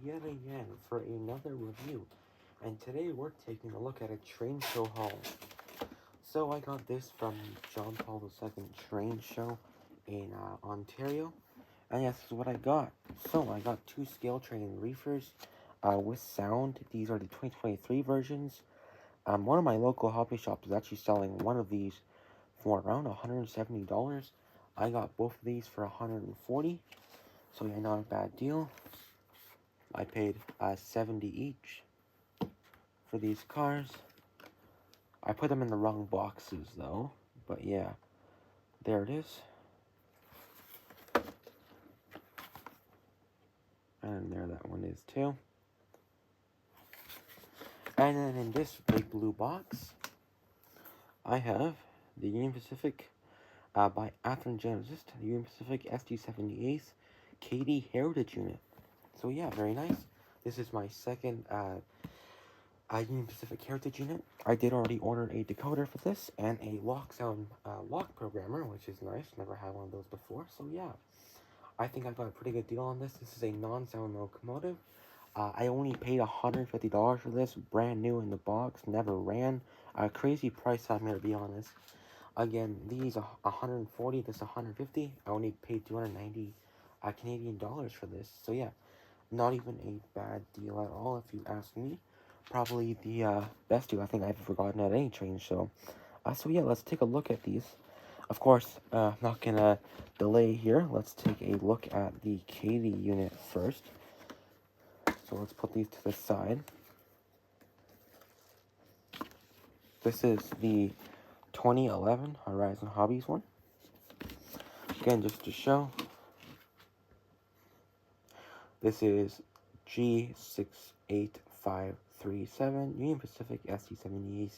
yet again for another review, and today we're taking a look at a train show haul. So I got this from John Paul II Train Show in Ontario, and yes, this is what I got. So I got two scale train reefers with sound. These are the 2023 versions. One of my local hobby shops is actually selling one of these for around $170. I got both of these for $140, so yeah, not a bad deal. I paid $70 each for these cars. I put them in the wrong boxes though, but yeah, there it is. And there that one is too. And then in this big blue box, I have the Union Pacific by Athearn Genesis, the Union Pacific ST-78 KD Heritage Unit. So yeah, very nice. This is my second Union Pacific Heritage Unit. I did already order a decoder for this and a lock sound lock programmer, which is nice. Never had one of those before. So yeah, I think I got a pretty good deal on this. This is a non-sound locomotive. I only paid $150 for this, brand new in the box, never ran. A crazy price, I'm gonna be honest. Again, these are $140, this $150. I only paid $290 Canadian dollars for this. So yeah, not even a bad deal at all if you ask me. Probably the best deal I think I've ever gotten at any train show. So yeah, let's take a look at these. Of course, not gonna delay here. Let's take a look at the KD unit first. So let's put these to the side. This is the 2011 Horizon Hobbies one. Again, just to show, this is G68537 Union Pacific ST-78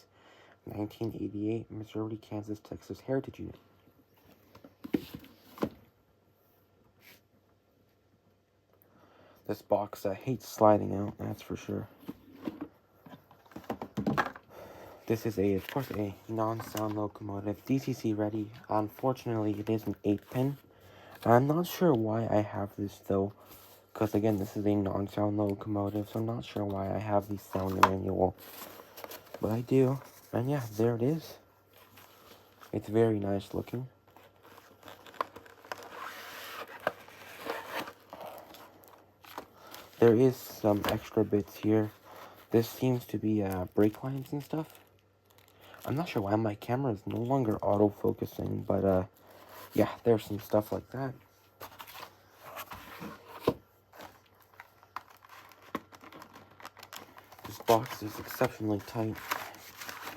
1988 Missouri, Kansas, Texas Heritage Unit. This box hates sliding out, that's for sure. This is of course, a non-sound locomotive, DCC ready. Unfortunately, it is an 8-pin. I'm not sure why I have this though, because again, this is a non-sound locomotive, so I'm not sure why I have the sound manual, but I do. And yeah, there it is. It's very nice looking. There is some extra bits here. This seems to be brake lines and stuff. I'm not sure why my camera is no longer auto-focusing, but yeah, there's some stuff like that. This box is exceptionally tight,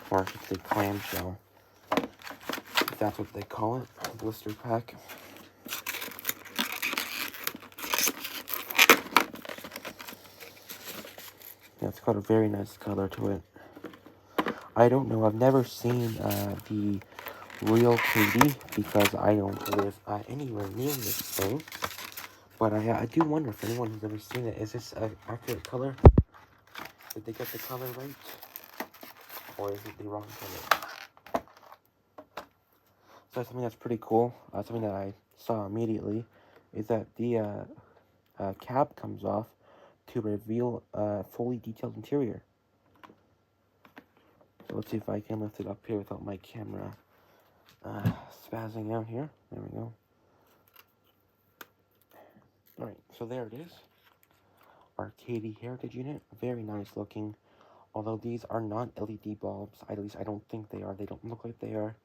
or I should say clamshell, if that's what they call it, blister pack. Yeah, it's got a very nice color to it. I don't know, I've never seen the real KD because I don't live anywhere near this thing. But I do wonder if anyone who's ever seen it, is this an accurate color? Did they get the color right? Or is it the wrong color? So something that's pretty cool, something that I saw immediately, is that the cab comes off to reveal a fully detailed interior. So let's see if I can lift it up here without my camera spazzing out here. There we go. Alright, so there it is. Our KD Heritage Unit. Very nice looking. Although these are not LED bulbs. At least I don't think they are. They don't look like they are.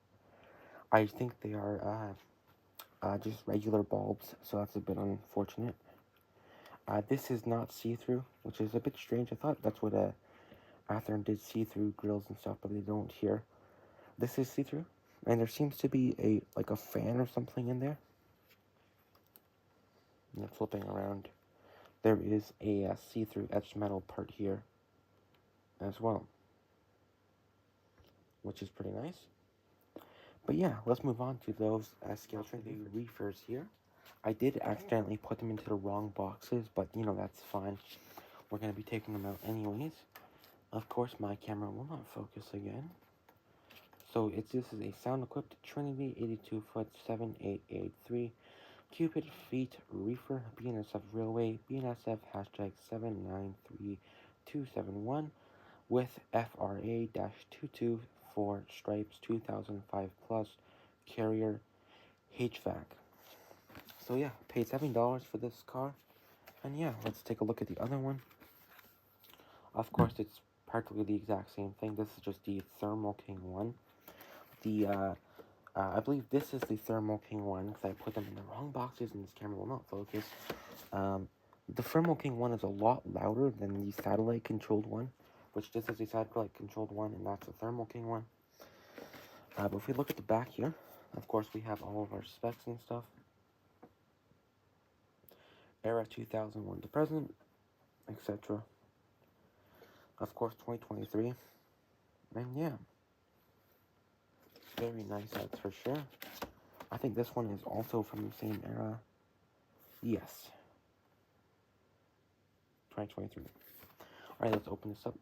I think they are just regular bulbs. So that's a bit unfortunate. This is not see-through, which is a bit strange. I thought that's what Athearn did, see-through grills and stuff, but they don't here. This is see-through. And there seems to be a fan or something in there. And flipping around, there is a see-through etched metal part here as well, which is pretty nice. But yeah, let's move on to those scale train reefers here. I did accidentally put them into the wrong boxes, but you know, that's fine. We're going to be taking them out anyways. Of course, my camera will not focus again. So this is a sound-equipped Trinity 82-foot 7883 Cupid Feet Reefer, BNSF Railway, BNSF hashtag 793271 with FRA-224 stripes 2005 plus carrier HVAC. So yeah, paid $7 for this car. And yeah, let's take a look at the other one. Of course, it's practically the exact same thing. This is just the Thermal King one. I believe this is the Thermal King one because I put them in the wrong boxes and this camera will not focus. The Thermal King one is a lot louder than the satellite controlled one, which this is the satellite controlled one and that's the Thermal King one. But if we look at the back here, of course we have all of our specs and stuff. Era 2001 to present, etc. Of course 2023. And yeah, very nice, that's for sure. I think this one is also from the same era. Yes. 2023. Alright, let's open this up.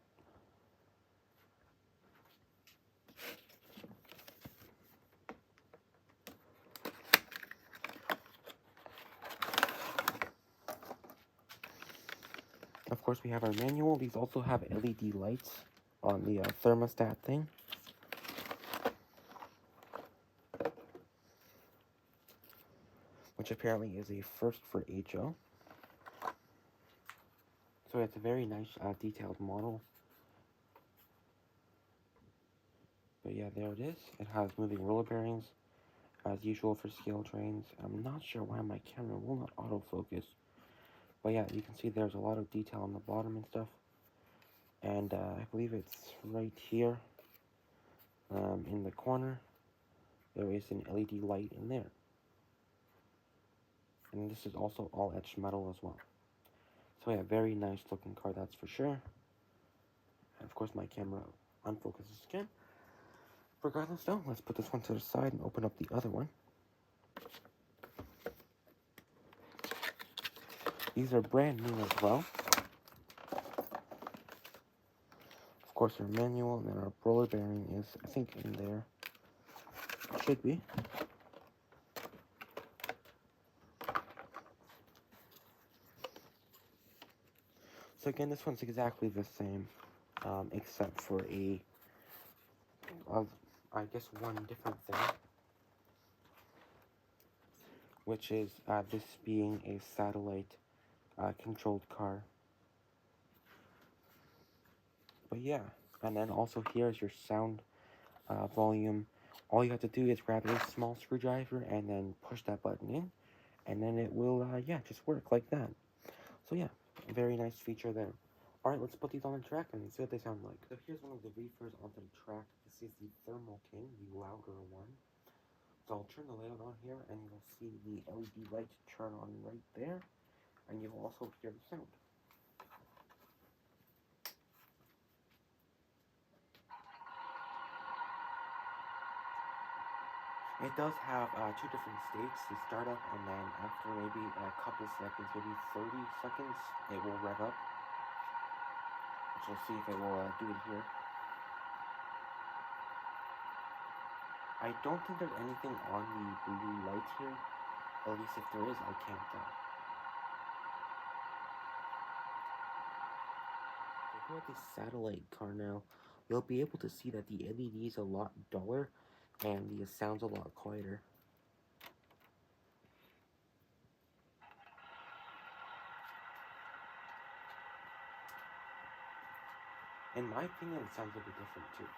Of course, we have our manual. These also have LED lights on the thermostat thing. Which apparently is a first for HO. So it's a very nice detailed model. But yeah, there it is. It has moving roller bearings, as usual for scale trains. I'm not sure why my camera will not autofocus. But yeah, you can see there's a lot of detail on the bottom and stuff. And I believe it's right here in the corner. There is an LED light in there. And this is also all etched metal as well. So yeah, very nice looking car, that's for sure. And of course my camera unfocuses again. Regardless though, let's put this one to the side and open up the other one. These are brand new as well. Of course our manual and then our roller bearing is, I think, in there. It should be. So again, this one's exactly the same, except for I guess one different thing, which is this being a satellite controlled car. But yeah, and then also here's your sound volume. All you have to do is grab a small screwdriver and then push that button in, and then it will, yeah, just work like that. So yeah, very nice feature there. Alright, let's put these on the track and see what they sound like. So here's one of the reefers onto the track. This is the Thermal King, the louder one. So I'll turn the layout on here and you'll see the LED light turn on right there. And you'll also hear the sound. It does have two different states, the startup and then after maybe a couple seconds, maybe 30 seconds, it will rev up. Which we'll see if it will do it here. I don't think there's anything on the blue light here. At least if there is, I can't tell. So here at the satellite car now, you'll be able to see that the LED is a lot duller and the sound's a lot quieter. In my opinion, it sounds a bit different too.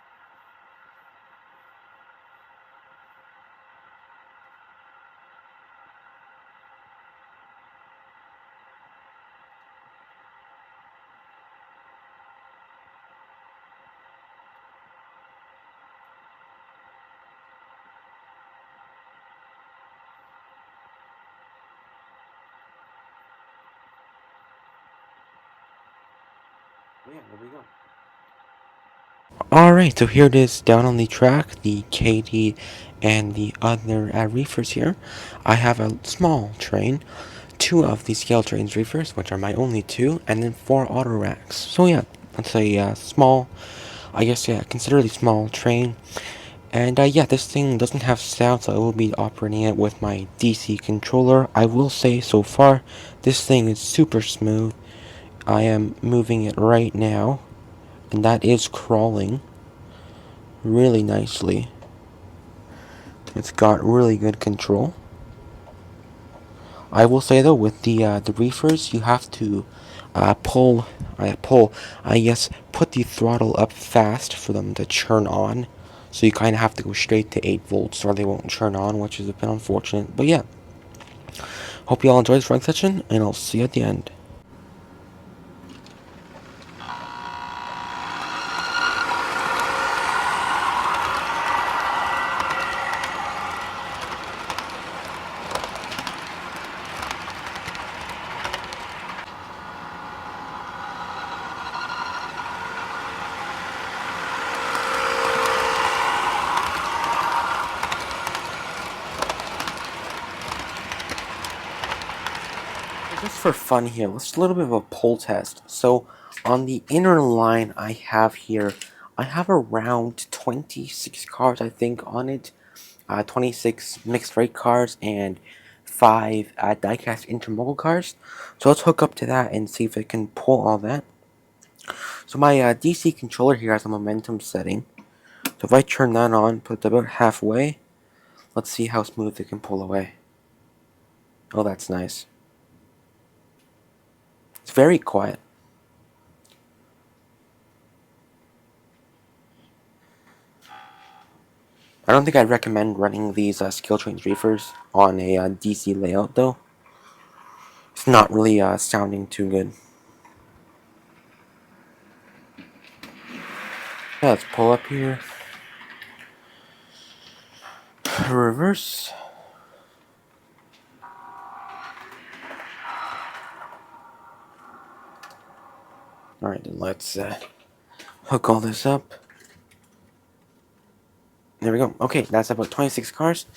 But yeah, there we go. Alright, so here it is down on the track, the KD and the other reefers here. I have a small train, two of the scale trains reefers, which are my only two, and then four auto racks. So yeah, that's a small, I guess, yeah, considerably small train. And yeah, this thing doesn't have sound, so I will be operating it with my DC controller. I will say so far, this thing is super smooth. I am moving it right now, and that is crawling really nicely. It's got really good control. I will say though, with the reefers, you have to put the throttle up fast for them to churn on. So you kind of have to go straight to 8 volts or they won't churn on, which is a bit unfortunate. But yeah, hope you all enjoyed this running session, and I'll see you at the end. Just for fun here, let's do a little bit of a pull test. So on the inner line I have here, I have around 26 cards I think on it. 26 mixed rate cards and 5 diecast intermodal cards. So let's hook up to that and see if it can pull all that. So my DC controller here has a momentum setting. So if I turn that on, put it about halfway, let's see how smooth it can pull away. Oh, that's nice. It's very quiet. I don't think I'd recommend running these skill trains reefers on a DC layout though. It's not really sounding too good. Yeah, let's pull up here. Reverse. Alright, then let's hook all this up. There we go. Okay, that's about 26 cars.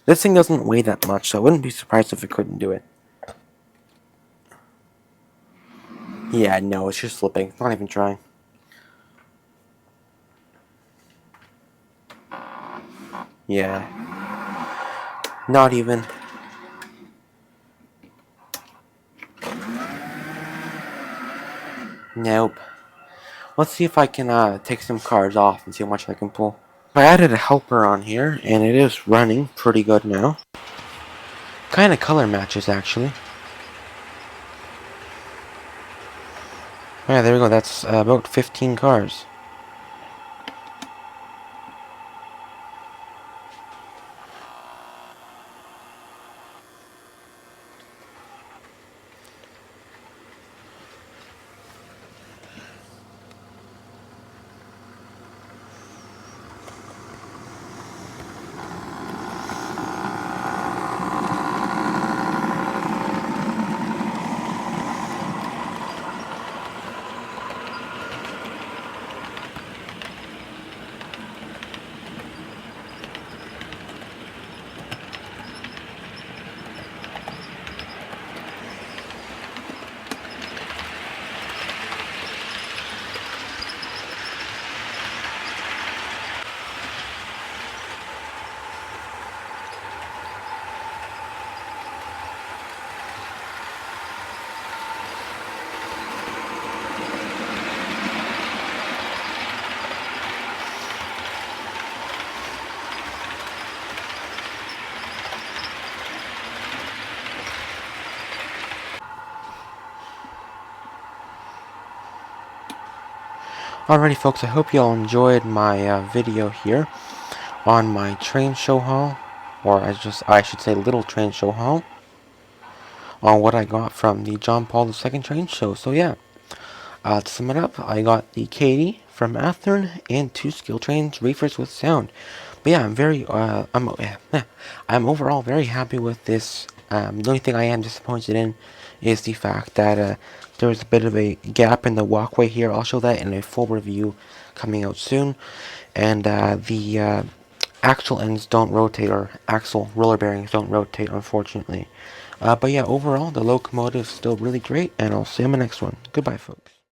This thing doesn't weigh that much, so I wouldn't be surprised if it couldn't do it. Yeah, no, it's just slipping. It's not even trying. Yeah. Not even. Nope. Let's see if I can take some cars off and see how much I can pull. I added a helper on here, and it is running pretty good now. Kind of color matches, actually. Yeah, there we go. That's about 15 cars. Alrighty folks, I hope you all enjoyed my video here on my train show haul, or I should say little train show haul, on what I got from the John Paul II train show. So yeah, to sum it up, I got the Katie from Athearn and 2 skill trains reefers with sound. But yeah, I'm overall very happy with this. The only thing I am disappointed in is the fact that there was a bit of a gap in the walkway here. I'll show that in a full review coming out soon. And the axle ends don't rotate, or axle roller bearings don't rotate, unfortunately. But yeah, overall, the locomotive is still really great, and I'll see you in the next one. Goodbye, folks.